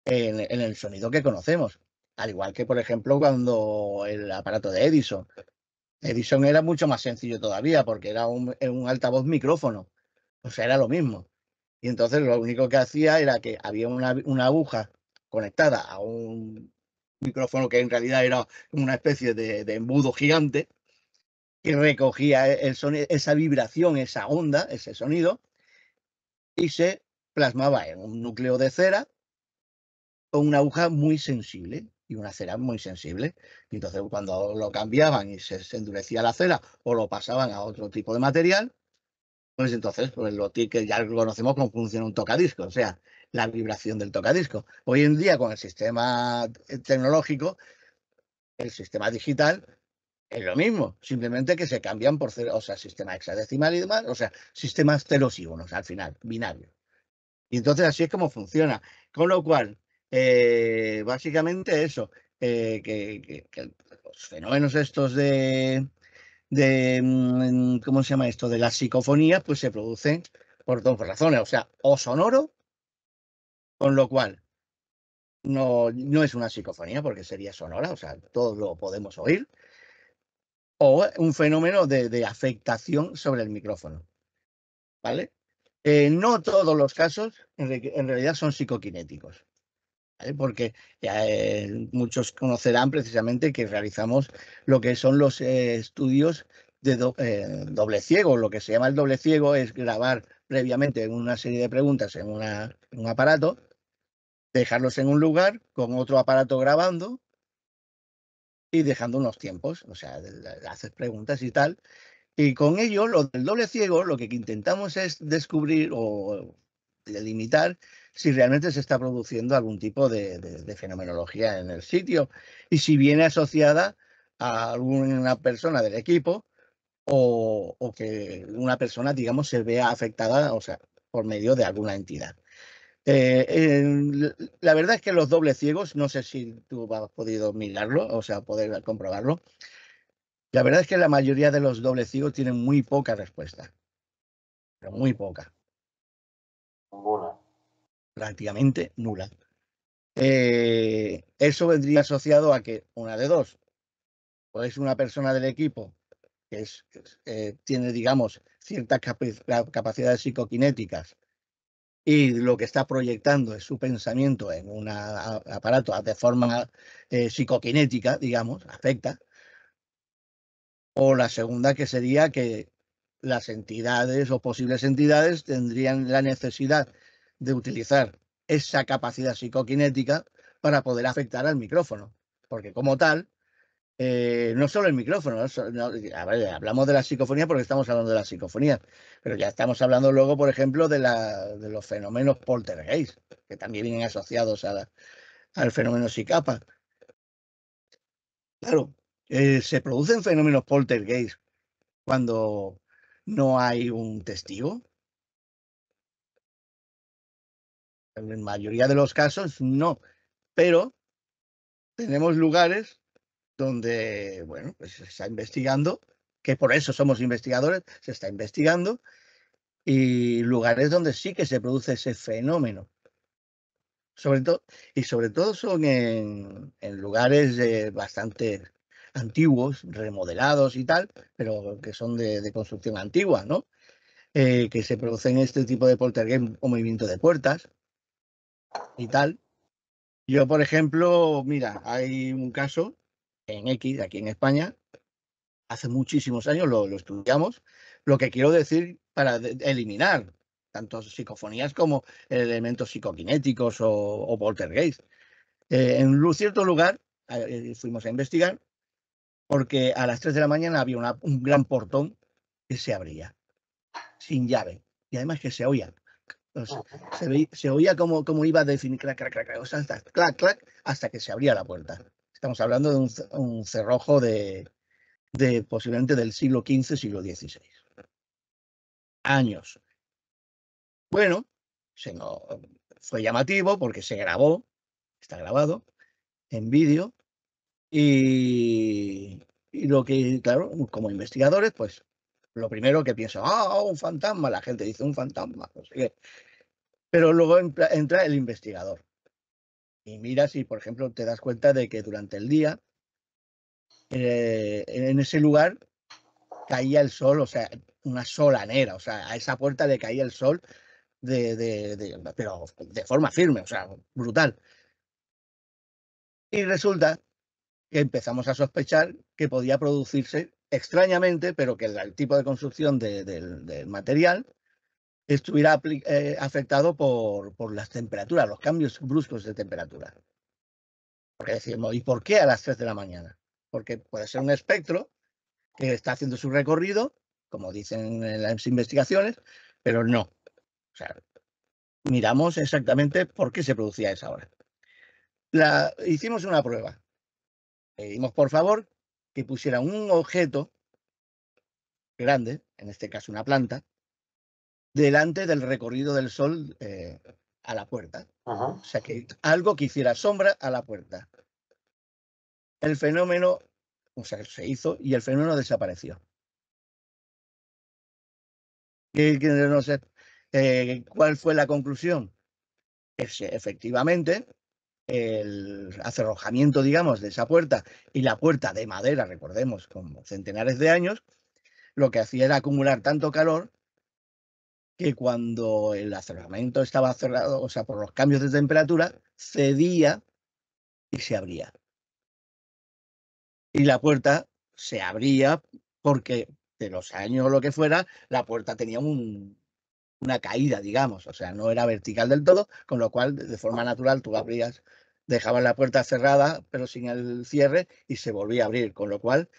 en el sonido que conocemos. Al igual que, por ejemplo, cuando el aparato de Edison. Edison era mucho más sencillo todavía porque era un altavoz micrófono. O sea, era lo mismo. Y entonces lo único que hacía era que había una aguja conectada a un micrófono que en realidad era una especie de embudo gigante, que recogía el sonido, esa vibración, esa onda, ese sonido, y se plasmaba en un núcleo de cera con una aguja muy sensible y una cera muy sensible. Y entonces cuando lo cambiaban y se endurecía la cera o lo pasaban a otro tipo de material, pues entonces pues que ya lo conocemos cómo funciona un tocadiscos, o sea, la vibración del tocadiscos. Hoy en día con el sistema tecnológico, el sistema digital, es lo mismo, simplemente que se cambian por cero, o sea, sistema hexadecimal y demás, o sea, sistemas ceros y unos al final, binarios. Y entonces así es como funciona. Con lo cual, básicamente eso, que los fenómenos estos ¿cómo se llama esto? De las psicofonías, pues se producen por dos razones, o sea, o sonoro, con lo cual no es una psicofonía porque sería sonora, o sea, todos lo podemos oír, o un fenómeno de afectación sobre el micrófono, ¿vale? No todos los casos en realidad son psicoquinéticos, ¿vale? Porque muchos conocerán precisamente que realizamos lo que son los estudios de doble ciego. Lo que se llama el doble ciego es grabar previamente una serie de preguntas en un aparato, dejarlos en un lugar con otro aparato grabando y dejando unos tiempos, o sea, haces preguntas y tal. Y con ello, lo del doble ciego, lo que intentamos es descubrir o delimitar si realmente se está produciendo algún tipo de fenomenología en el sitio y si viene asociada a alguna persona del equipo o que una persona, digamos, se vea afectada, o sea, por medio de alguna entidad. La verdad es que los dobles ciegos, no sé si tú has podido mirarlo, o sea, poder comprobarlo. La verdad es que la mayoría de los dobles ciegos tienen muy poca respuesta, pero muy poca, Ninguna. prácticamente nula. Eso vendría asociado a que una de dos, o es una persona del equipo que tiene, digamos, ciertas capacidades psicoquinéticas y lo que está proyectando es su pensamiento en un aparato de forma psicoquinética, digamos, afecta. O la segunda, que sería que las entidades o posibles entidades tendrían la necesidad de utilizar esa capacidad psicoquinética para poder afectar al micrófono. Porque como tal, no solo el micrófono, a ver, hablamos de la psicofonía porque estamos hablando de la psicofonía, pero ya estamos hablando luego, por ejemplo, de los fenómenos poltergeist, que también vienen asociados al fenómeno psicapa. Claro, se producen fenómenos poltergeist cuando no hay un testigo. En la mayoría de los casos no, pero tenemos lugares donde, bueno, pues se está investigando, que por eso somos investigadores, se está investigando, y lugares donde sí que se produce ese fenómeno. Sobre todo son en lugares bastante antiguos, remodelados y tal, pero que son de construcción antigua, ¿no? Que se producen este tipo de poltergeist o movimiento de puertas y tal. Yo, por ejemplo, mira, hay un caso en X, aquí en España, hace muchísimos años lo estudiamos. Lo que quiero decir para eliminar tanto psicofonías como elementos psicoquinéticos o poltergeist. En un cierto lugar fuimos a investigar porque a las 3 de la mañana había un gran portón que se abría sin llave y además que se oía. Entonces, se oía como iba a definir, clac, clac, clac, o sea, clac, clac, hasta que se abría la puerta. Estamos hablando de un cerrojo de posiblemente del siglo XV, siglo XVI. Años. Bueno, fue llamativo porque se grabó, está grabado en vídeo y lo que, claro, como investigadores, pues lo primero que pienso, un fantasma, la gente dice un fantasma, no sé qué. Pero luego entra el investigador y mira si, por ejemplo, te das cuenta de que durante el día en ese lugar caía el sol, o sea, una solanera, o sea, a esa puerta le caía el sol pero de forma firme, o sea, brutal. Y resulta que empezamos a sospechar que podía producirse extrañamente, pero que el tipo de construcción del material estuviera afectado por las temperaturas, los cambios bruscos de temperatura. Porque decimos, ¿y por qué a las 3 de la mañana? Porque puede ser un espectro que está haciendo su recorrido, como dicen en las investigaciones, pero no. O sea, miramos exactamente por qué se producía esa hora. Hicimos una prueba. Pedimos, por favor, que pusieran un objeto grande, en este caso una planta, delante del recorrido del Sol a la puerta. Ajá. O sea, que algo que hiciera sombra a la puerta. El fenómeno, o sea, se hizo y el fenómeno desapareció. No sé, ¿cuál fue la conclusión? Efectivamente, el acerrojamiento, digamos, de esa puerta y la puerta de madera, recordemos, con centenares de años, lo que hacía era acumular tanto calor que cuando el acerrojamiento estaba cerrado, o sea, por los cambios de temperatura, cedía y se abría. Y la puerta se abría porque de los años o lo que fuera, la puerta tenía una caída, digamos, o sea, no era vertical del todo, con lo cual de forma natural tú abrías, dejabas la puerta cerrada, pero sin el cierre y se volvía a abrir, con lo cual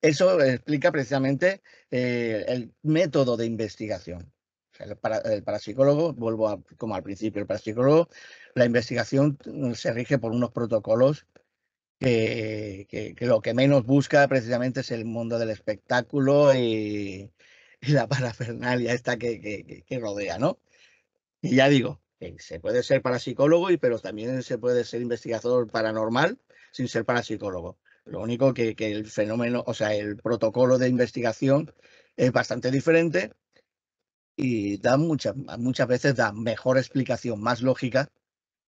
eso explica precisamente el método de investigación. O sea, el parapsicólogo, como al principio, el parapsicólogo, la investigación se rige por unos protocolos que lo que menos busca precisamente es el mundo del espectáculo y la parafernalia esta que rodea, ¿no? Y ya digo, que se puede ser parapsicólogo, pero también se puede ser investigador paranormal sin ser parapsicólogo. Lo único que el fenómeno, o sea, el protocolo de investigación es bastante diferente y muchas veces da mejor explicación, más lógica,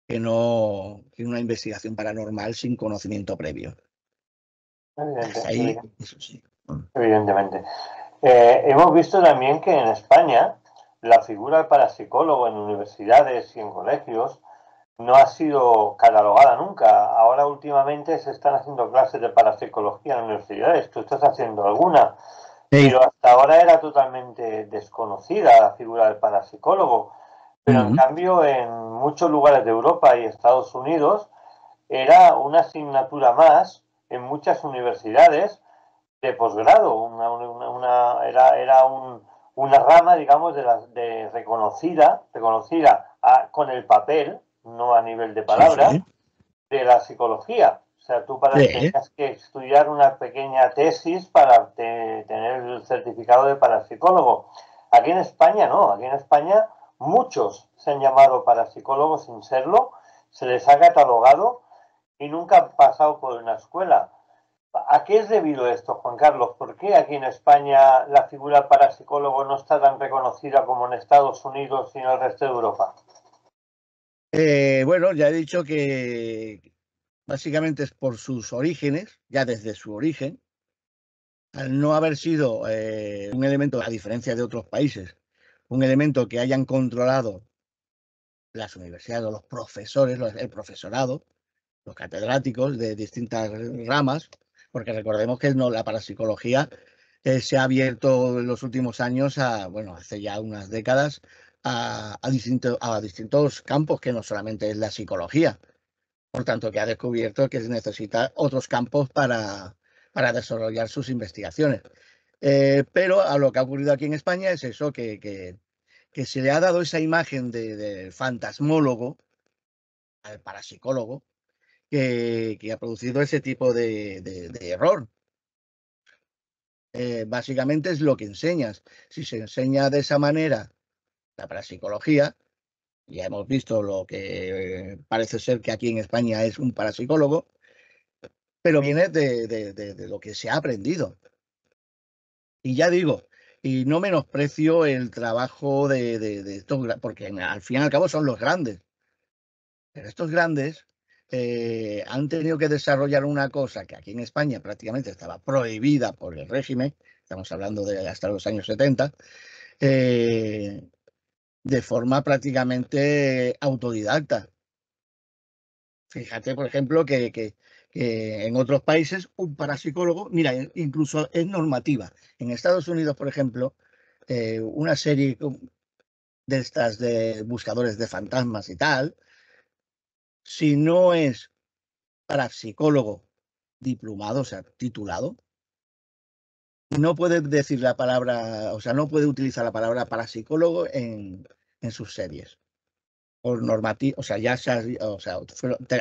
que una investigación paranormal sin conocimiento previo. Hasta ahí, eso sí. Evidentemente. Hemos visto también que en España la figura del parapsicólogo en universidades y en colegios no ha sido catalogada nunca. Ahora últimamente se están haciendo clases de parapsicología en universidades. Tú estás haciendo alguna, pero hasta ahora era totalmente desconocida la figura del parapsicólogo. Pero en cambio en muchos lugares de Europa y Estados Unidos era una asignatura más en muchas universidades de posgrado, era una rama, digamos, de reconocida con el papel, no a nivel de palabra, Sí. de la psicología. O sea, tú Sí. tenías que estudiar una pequeña tesis para tener el certificado de parapsicólogo. Aquí en España no, aquí en España muchos se han llamado parapsicólogos sin serlo, se les ha catalogado y nunca han pasado por una escuela. ¿A qué es debido esto, Juan Carlos? ¿Por qué aquí en España la figura parapsicólogo no está tan reconocida como en Estados Unidos y en el resto de Europa? Bueno, ya he dicho que básicamente es por sus orígenes, ya desde su origen, al no haber sido un elemento, a diferencia de otros países, un elemento que hayan controlado las universidades o los profesores, el profesorado, los catedráticos de distintas ramas, porque recordemos que la parapsicología se ha abierto en los últimos años bueno, hace ya unas décadas, a distintos campos que no solamente es la psicología. Por tanto, que ha descubierto que necesita otros campos para desarrollar sus investigaciones. Pero a lo que ha ocurrido aquí en España es eso, que se le ha dado esa imagen de fantasmólogo al parapsicólogo, que ha producido ese tipo de error. Básicamente es lo que enseñas. Si se enseña de esa manera la parapsicología, ya hemos visto lo que parece ser que aquí en España es un parapsicólogo, pero viene de lo que se ha aprendido. Y ya digo, y no menosprecio el trabajo de estos, porque al fin y al cabo son los grandes. Pero estos grandes han tenido que desarrollar una cosa que aquí en España prácticamente estaba prohibida por el régimen, estamos hablando de hasta los años 70, de forma prácticamente autodidacta. Fíjate, por ejemplo, que en otros países un parapsicólogo, mira, incluso es normativa. En Estados Unidos, por ejemplo, una serie de estas de buscadores de fantasmas y tal, si no es parapsicólogo diplomado, o sea, titulado, no puede decir la palabra, o sea, no puede utilizar la palabra parapsicólogo en sus series. Por normativa, o sea,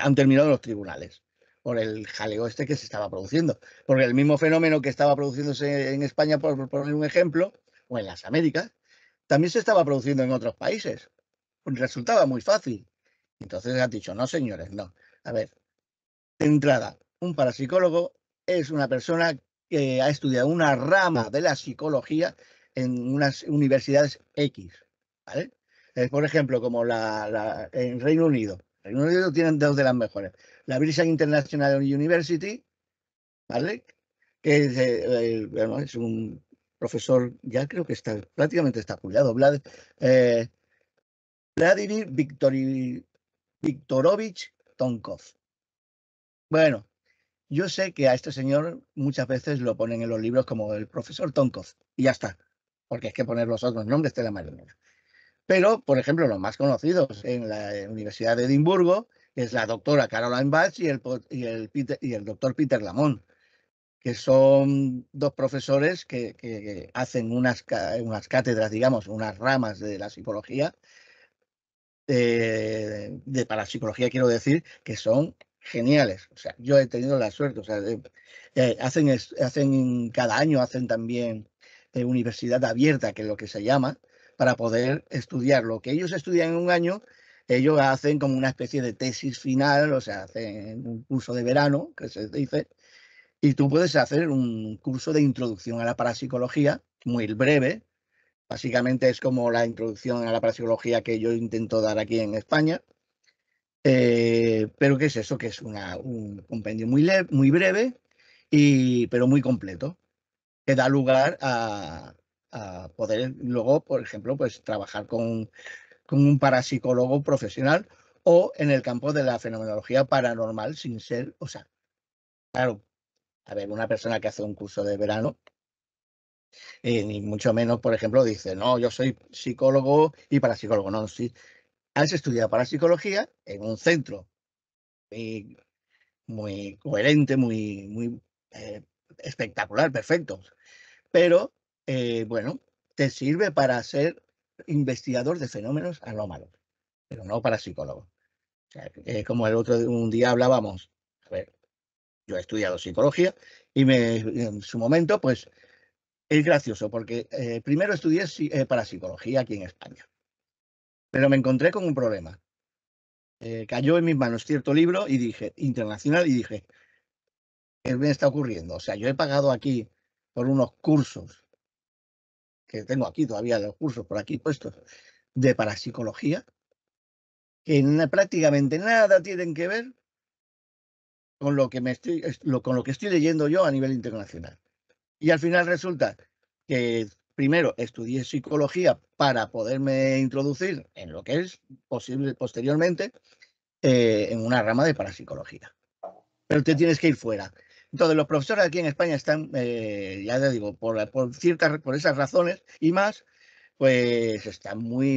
han terminado los tribunales por el jaleo este que se estaba produciendo. Porque el mismo fenómeno que estaba produciéndose en España, por poner un ejemplo, o en las Américas, también se estaba produciendo en otros países. resultaba muy fácil. Entonces han dicho, no, señores, no. A ver, de entrada, un parapsicólogo es una persona que ha estudiado una rama de la psicología en unas universidades X, ¿vale? Por ejemplo, como en Reino Unido. Reino Unido tienen dos de las mejores. La British International University, ¿vale? Que es, bueno, es un profesor, ya creo que prácticamente está jubilado, Vladimir Viktorovich Tonkov. Bueno, yo sé que a este señor muchas veces lo ponen en los libros como el profesor Tonkov y ya está, porque es que poner los otros nombres de la marinera. Pero, por ejemplo, los más conocidos en la Universidad de Edimburgo es la doctora Caroline Batch y el doctor Peter Lamont, que son dos profesores que hacen unas cátedras, digamos, unas ramas de la psicología, de parapsicología quiero decir, que son geniales. O sea, yo he tenido la suerte, o sea, hacen cada año, hacen también universidad abierta, que es lo que se llama, para poder estudiar lo que ellos estudian en un año. Ellos hacen como una especie de tesis final, o sea, hacen un curso de verano, que se dice, y tú puedes hacer un curso de introducción a la parapsicología, muy breve. Básicamente es como la introducción a la parapsicología que yo intento dar aquí en España. Pero ¿qué es eso? Que es un compendio muy breve, pero muy completo, que da lugar a poder luego, por ejemplo, pues trabajar con un parapsicólogo profesional o en el campo de la fenomenología paranormal sin ser, o sea, claro, a ver, una persona que hace un curso de verano, ni mucho menos, por ejemplo, dice, no, yo soy psicólogo y parapsicólogo. No, sí, has estudiado parapsicología en un centro muy, muy coherente, muy espectacular, perfecto. Pero, bueno, te sirve para ser investigador de fenómenos anómalos, pero no parapsicólogo. O sea, como un día hablábamos, a ver, yo he estudiado psicología y en su momento, pues, es gracioso porque primero estudié parapsicología aquí en España, pero me encontré con un problema. Cayó en mis manos cierto libro y dije, internacional, y dije, ¿qué me está ocurriendo? O sea, yo he pagado aquí por unos cursos, que tengo aquí todavía los cursos por aquí puestos, de parapsicología, que prácticamente nada tienen que ver con lo que con lo que estoy leyendo yo a nivel internacional. Y al final resulta que primero estudié psicología para poderme introducir en lo que es posible posteriormente en una rama de parapsicología. Pero te tienes que ir fuera. Entonces, los profesores aquí en España están, ya te digo, por esas razones y más, pues están muy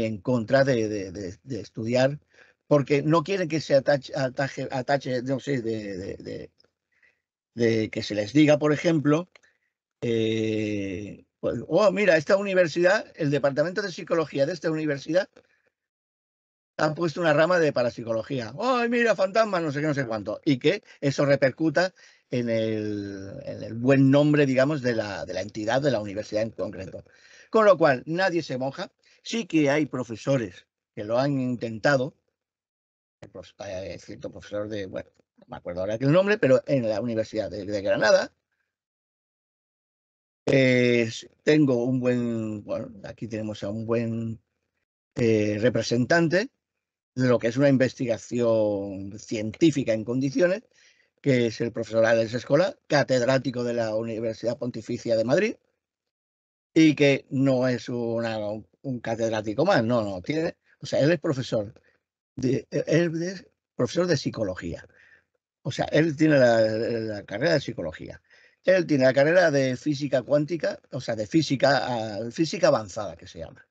en contra de estudiar, porque no quieren que se atache no sé, de que se les diga, por ejemplo, pues, oh, mira, esta universidad, el departamento de psicología de esta universidad han puesto una rama de parapsicología. ¡Ay, mira, fantasmas, no sé qué, no sé cuánto! Y que eso repercuta en el buen nombre, digamos, de la entidad, de la universidad en concreto. Con lo cual, nadie se moja. Sí que hay profesores que lo han intentado. Cierto profesor bueno, no me acuerdo ahora el nombre, pero en la Universidad de Granada. Tengo bueno, aquí tenemos a un buen representante de lo que es una investigación científica en condiciones, que es el profesor Alex Escola, catedrático de la Universidad Pontificia de Madrid, y que no es un catedrático más, no, o sea, él es profesor de psicología. O sea, él tiene la carrera de psicología. Él tiene la carrera de física cuántica, o sea, de física avanzada, que se llama.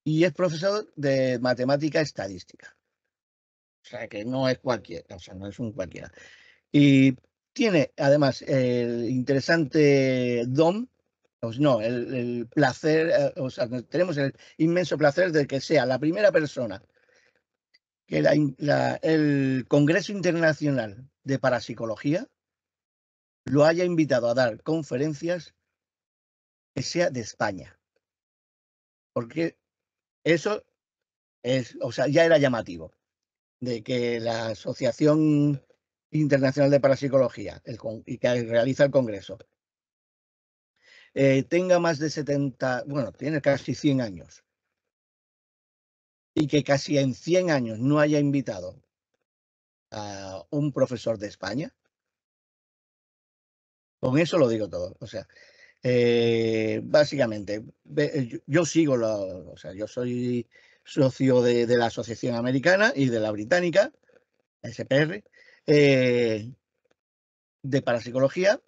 Y es profesor de matemática estadística. O sea, que no es cualquiera, o sea, no es un cualquiera. Y tiene, además, el interesante don, pues no, el placer, o sea, tenemos el inmenso placer de que sea la primera persona que el Congreso Internacional de Parapsicología lo haya invitado a dar conferencias que sea de España. Porque eso o sea, ya era llamativo de que la Asociación Internacional de Parapsicología, y que realiza el Congreso, tenga más de 70, bueno, tiene casi 100 años, y que casi en 100 años no haya invitado a un profesor de España, con eso lo digo todo. O sea, básicamente, yo sigo, o sea, yo soy socio de la Asociación Americana y de la Británica, SPR, de parapsicología,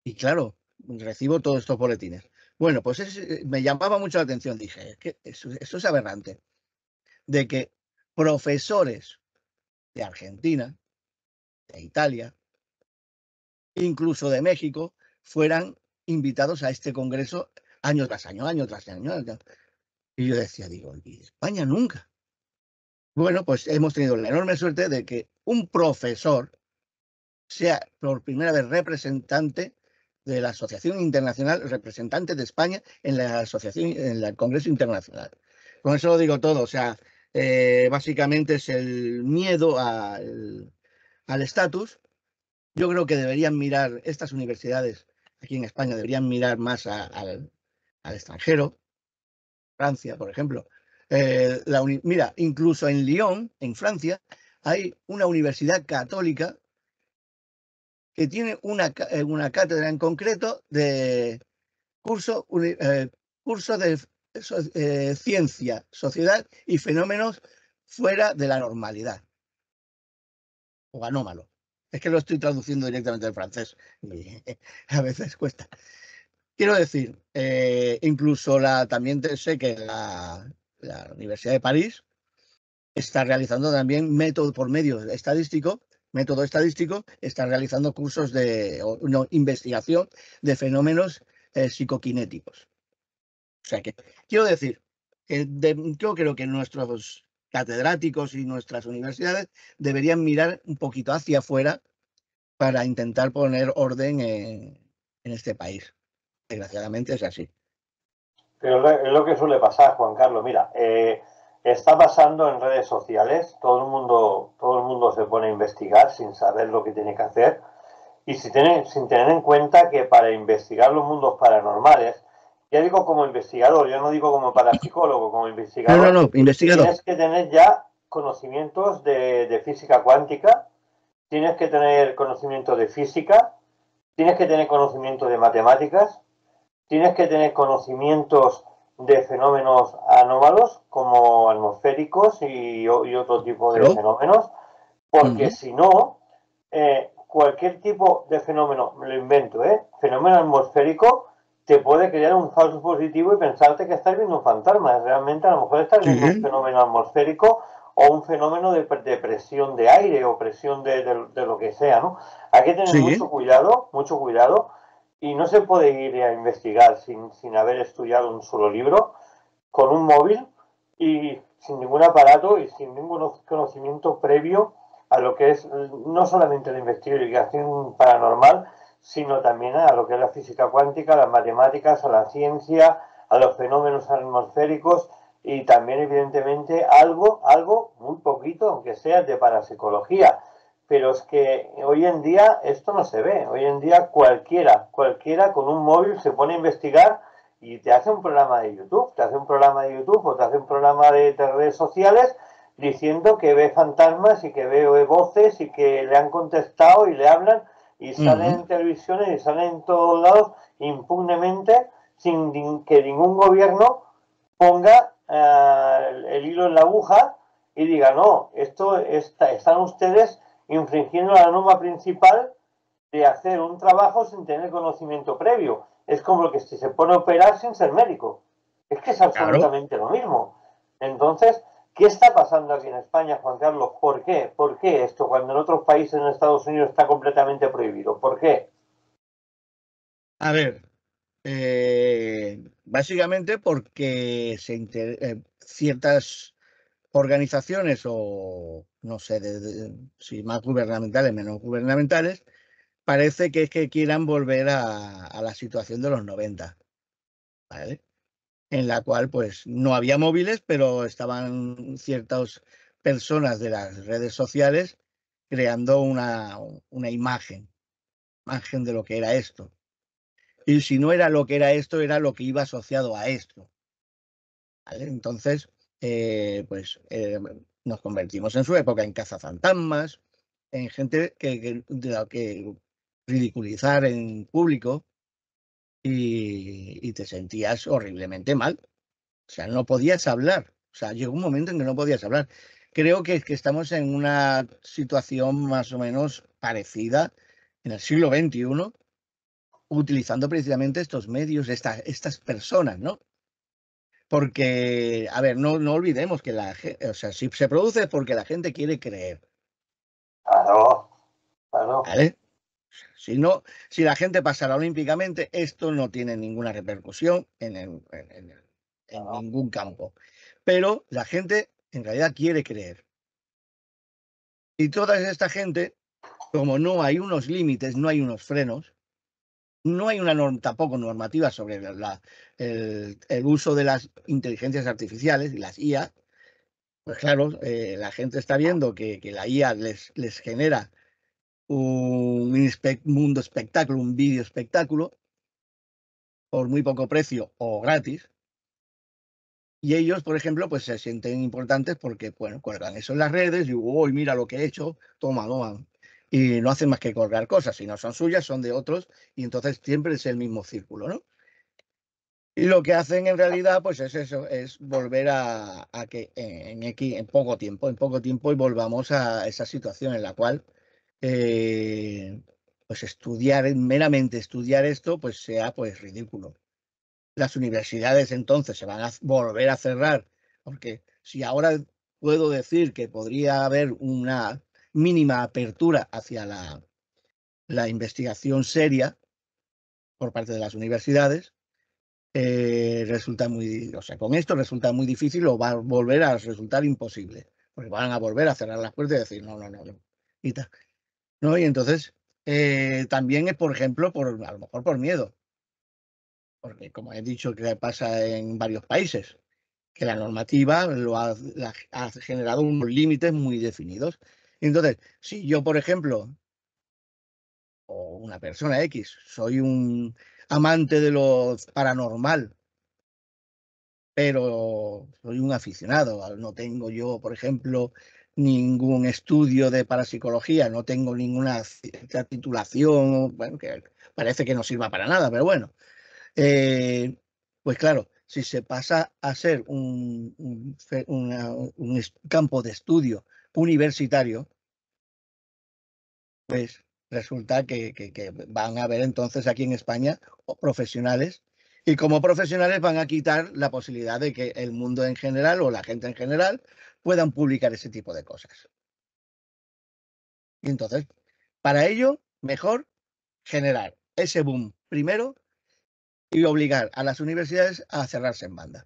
y claro, recibo todos estos boletines. Bueno, pues me llamaba mucho la atención, dije, es que eso es aberrante, de que profesores de Argentina, de Italia, incluso de México, fueran invitados a este congreso año tras año, año tras año. Y yo decía, digo, ¿y España nunca? Bueno, pues hemos tenido la enorme suerte de que un profesor sea por primera vez representante de la Asociación Internacional, representante de España en la asociación, en el Congreso Internacional. Con eso lo digo todo, o sea, básicamente es el miedo al estatus. Yo creo que deberían mirar estas universidades aquí en España, deberían mirar más al extranjero, Francia, por ejemplo. Mira, incluso en Lyon, en Francia, hay una universidad católica que tiene una cátedra en concreto de curso de ciencia, sociedad y fenómenos fuera de la normalidad o anómalo. Es que lo estoy traduciendo directamente del francés y a veces cuesta. Quiero decir, incluso también sé que la Universidad de París está realizando también método estadístico, está realizando cursos de investigación de fenómenos psicoquinéticos. O sea que quiero decir que yo creo que nuestros catedráticos y nuestras universidades deberían mirar un poquito hacia afuera para intentar poner orden en este país. Desgraciadamente es así. Pero es lo que suele pasar, Juan Carlos. Mira, está pasando en redes sociales, todo el mundo se pone a investigar sin saber lo que tiene que hacer y sin tener en cuenta que para investigar los mundos paranormales, ya digo como investigador, yo no digo como parapsicólogo, como investigador, No, investigador. tienes que tener ya conocimientos de física cuántica, tienes que tener conocimiento de física, tienes que tener conocimiento de matemáticas, tienes que tener conocimientos de fenómenos anómalos como atmosféricos y otro tipo de Claro. fenómenos, porque si no, cualquier tipo de fenómeno, me lo invento, fenómeno atmosférico, te puede crear un falso positivo y pensarte que estás viendo un fantasma. Realmente a lo mejor estás viendo un fenómeno atmosférico o un fenómeno de presión de aire o presión de lo que sea, ¿no? Hay que tener mucho cuidado, y no se puede ir a investigar sin haber estudiado un solo libro, con un móvil y sin ningún aparato y sin ningún conocimiento previo a lo que es no solamente la investigación paranormal, sino también a lo que es la física cuántica, las matemáticas, a la ciencia, a los fenómenos atmosféricos y también evidentemente algo muy poquito, aunque sea de parapsicología. Pero es que hoy en día esto no se ve. Hoy en día cualquiera con un móvil se pone a investigar y te hace un programa de YouTube, o te hace un programa de redes sociales diciendo que ve fantasmas y que ve voces y que le han contestado y le hablan y salen en televisiones y salen en todos lados impunemente sin que ningún gobierno ponga el hilo en la aguja y diga, no, están ustedes infringiendo la norma principal de hacer un trabajo sin tener conocimiento previo. Es como lo que se pone a operar sin ser médico. Es que es absolutamente lo mismo. Entonces, ¿qué está pasando aquí en España, Juan Carlos? ¿Por qué? ¿Por qué esto cuando en otros países en Estados Unidos está completamente prohibido? ¿Por qué? A ver, básicamente porque ciertas organizaciones o no sé si más gubernamentales, menos gubernamentales, parece que es que quieran volver a la situación de los 90, ¿vale? en la cual pues no había móviles, pero estaban ciertas personas de las redes sociales creando una imagen de lo que era esto. Y si no era lo que era esto, era lo que iba asociado a esto. ¿Vale? Entonces, nos convertimos en su época en cazafantasmas, en gente de la que ridiculizar en público y te sentías horriblemente mal. O sea, no podías hablar. O sea, llegó un momento en que no podías hablar. Creo que estamos en una situación más o menos parecida en el siglo XXI, utilizando precisamente estos medios, estas personas, ¿no? Porque, a ver, no olvidemos que o sea, si se produce es porque la gente quiere creer, Claro, claro. ¿vale? Si no, si la gente pasara olímpicamente, esto no tiene ninguna repercusión en Claro. ningún campo. Pero la gente en realidad quiere creer. Y toda esta gente, como no hay unos límites, no hay unos frenos, no hay una tampoco normativa sobre el uso de las inteligencias artificiales y las IA, pues claro, la gente está viendo que la IA les genera un mundo espectáculo, un vídeo espectáculo, por muy poco precio o gratis. Y ellos, por ejemplo, pues se sienten importantes porque, bueno, cuelgan eso en las redes y, uy, mira lo que he hecho, toma, toma. Y no hacen más que colgar cosas, si no son suyas, son de otros, y entonces siempre es el mismo círculo, ¿no? Y lo que hacen en realidad, pues es eso, es volver a que en poco tiempo, y volvamos a esa situación en la cual, pues meramente estudiar esto, pues sea pues ridículo. Las universidades entonces se van a volver a cerrar, porque si ahora puedo decir que podría haber una mínima apertura hacia la investigación seria por parte de las universidades, o sea, con esto resulta muy difícil o va a volver a resultar imposible, porque van a volver a cerrar las puertas y decir, no, no, no, no, y tal, ¿no? Y entonces, también es, por ejemplo, a lo mejor por miedo, porque como he dicho que pasa en varios países, que la normativa ha generado unos límites muy definidos. Entonces, si yo, por ejemplo, o una persona X, soy un amante de lo paranormal, pero soy un aficionado. No tengo yo, por ejemplo, ningún estudio de parapsicología, no tengo ninguna titulación, bueno, que parece que no sirva para nada, pero bueno. Pues claro, si se pasa a ser un campo de estudio universitario, pues resulta que van a haber entonces aquí en España profesionales, y como profesionales van a quitar la posibilidad de que el mundo en general o la gente en general puedan publicar ese tipo de cosas. Y entonces, para ello, mejor generar ese boom primero y obligar a las universidades a cerrarse en banda.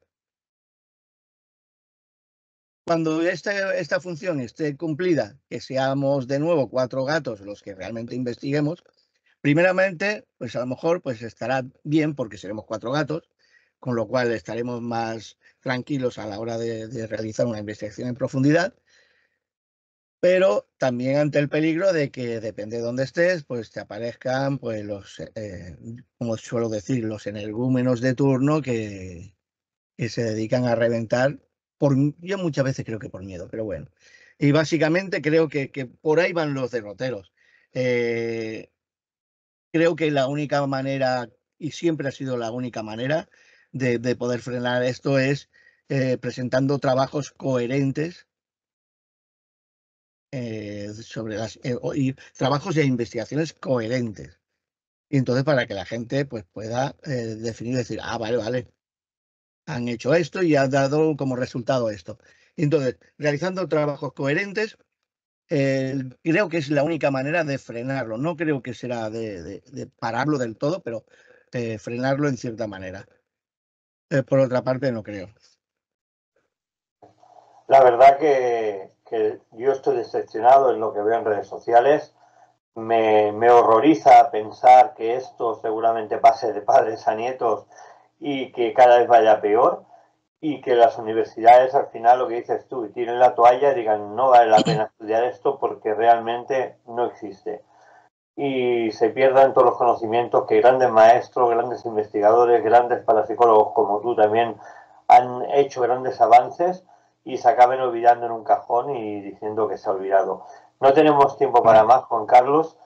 Cuando esta función esté cumplida, que seamos de nuevo 4 gatos los que realmente investiguemos, primeramente, pues a lo mejor pues estará bien porque seremos 4 gatos, con lo cual estaremos más tranquilos a la hora de realizar una investigación en profundidad, pero también ante el peligro de que, depende de dónde estés, pues te aparezcan, pues como suelo decir, los energúmenos de turno que se dedican a reventar, yo muchas veces creo que por miedo, pero bueno. Y básicamente creo que por ahí van los derroteros. Eh, Creo que la única manera, y siempre ha sido la única manera, de poder frenar esto es presentando trabajos coherentes y trabajos de investigaciones coherentes. Y entonces para que la gente pues pueda definir y decir, ah, vale, vale, han hecho esto y ha dado como resultado esto. Entonces, realizando trabajos coherentes, creo que es la única manera de frenarlo. No creo que será de pararlo del todo, pero frenarlo en cierta manera. Por otra parte, no creo. La verdad que yo estoy decepcionado en lo que veo en redes sociales. Me horroriza pensar que esto seguramente pase de padres a nietos y que cada vez vaya peor y que las universidades al final lo que dices tú, tiren la toalla y digan no vale la pena estudiar esto porque realmente no existe. Y se pierdan todos los conocimientos que grandes maestros, grandes investigadores, grandes parapsicólogos como tú también han hecho grandes avances y se acaben olvidando en un cajón y diciendo que se ha olvidado. No tenemos tiempo para más, Juan Carlos.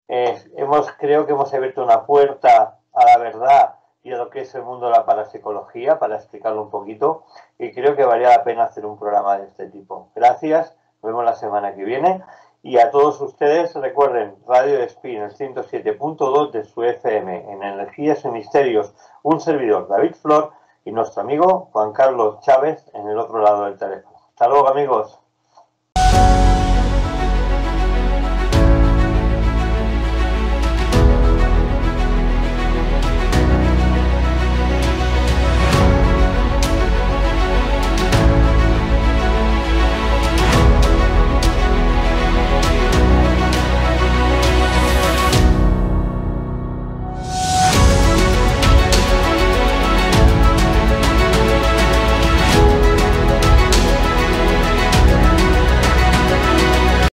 Creo que hemos abierto una puerta a la verdad y a lo que es el mundo de la parapsicología para explicarlo un poquito y creo que valía la pena hacer un programa de este tipo. Gracias, nos vemos la semana que viene y a todos ustedes recuerden Radio Despí en el 107.2 de su FM en Energías y Misterios, un servidor David Flor y nuestro amigo Juan Carlos Chávez en el otro lado del teléfono. Hasta luego amigos.